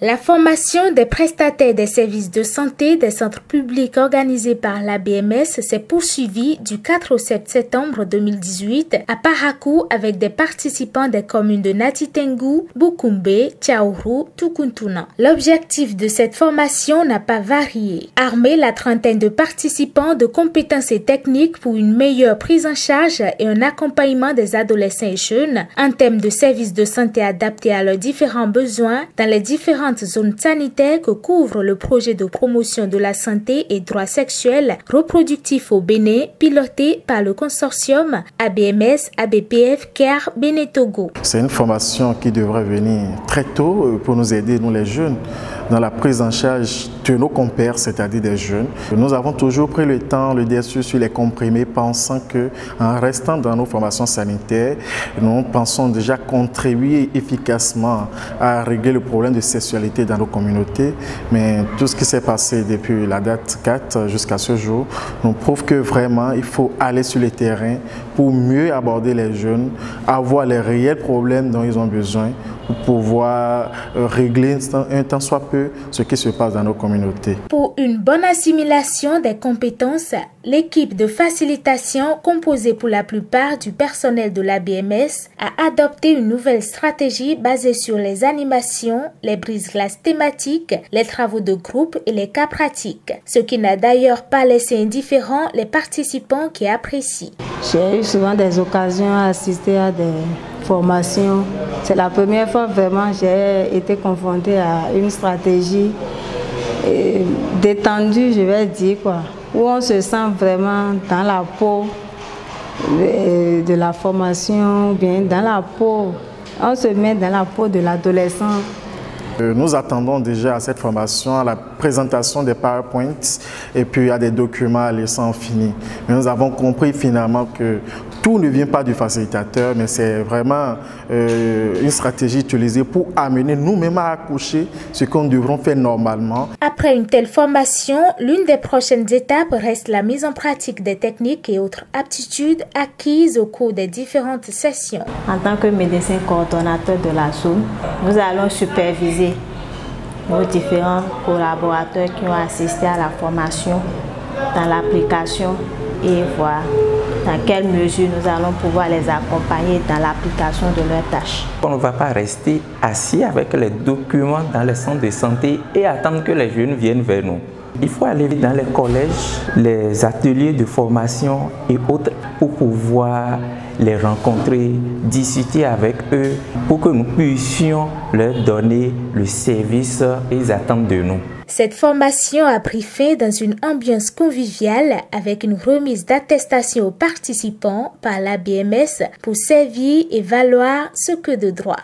La formation des prestataires des services de santé des centres publics organisés par l'ABMS s'est poursuivie du 4 au 7 septembre 2018 à Parakou avec des participants des communes de Natitengu, Bukumbe, Tchaourou, Tukuntuna. L'objectif de cette formation n'a pas varié. Armer la trentaine de participants de compétences et techniques pour une meilleure prise en charge et un accompagnement des adolescents et jeunes en termes de services de santé adaptés à leurs différents besoins dans les différentes zones sanitaires que couvre le projet de promotion de la santé et droits sexuels reproductifs au Bénin, piloté par le consortium ABMS, ABPF, CARE, Bénin Togo. C'est une formation qui devrait venir très tôt pour nous aider, nous les jeunes, dans la prise en charge de nos compères, c'est-à-dire des jeunes. Nous avons toujours pris le temps, le DSU sur les comprimés, pensant qu'en restant dans nos formations sanitaires, nous pensons déjà contribuer efficacement à régler le problème de sexualité dans nos communautés. Mais tout ce qui s'est passé depuis la date 4 jusqu'à ce jour nous prouve que vraiment il faut aller sur le terrain pour mieux aborder les jeunes, avoir les réels problèmes dont ils ont besoin pour pouvoir régler un tant soit peu ce qui se passe dans nos communautés. Pour une bonne assimilation des compétences, l'équipe de facilitation, composée pour la plupart du personnel de l'ABMS, a adopté une nouvelle stratégie basée sur les animations, les brises-glaces thématiques, les travaux de groupe et les cas pratiques, ce qui n'a d'ailleurs pas laissé indifférents les participants qui apprécient. J'ai eu souvent des occasions à assister à des formations. C'est la première fois vraiment j'ai été confrontée à une stratégie détendue, je vais dire, où on se sent vraiment dans la peau de la formation, bien dans la peau, on se met dans la peau de l'adolescent. Nous attendons déjà à cette formation à la présentation des PowerPoints et puis à des documents à laissant fini. Mais nous avons compris finalement que tout ne vient pas du facilitateur, mais c'est vraiment une stratégie utilisée pour amener nous-mêmes à accoucher ce qu'on devrait faire normalement. Après une telle formation, l'une des prochaines étapes reste la mise en pratique des techniques et autres aptitudes acquises au cours des différentes sessions. En tant que médecin coordonnateur de la zone, nous allons superviser nos différents collaborateurs qui ont assisté à la formation dans l'application et voir dans quelle mesure nous allons pouvoir les accompagner dans l'application de leurs tâches. On ne va pas rester assis avec les documents dans les centres de santé et attendre que les jeunes viennent vers nous. Il faut aller dans les collèges, les ateliers de formation et autres pour pouvoir les rencontrer, discuter avec eux pour que nous puissions leur donner le service qu'ils attendent de nous. Cette formation a pris fin dans une ambiance conviviale avec une remise d'attestation aux participants par l'ABMS pour servir et valoir ce que de droit.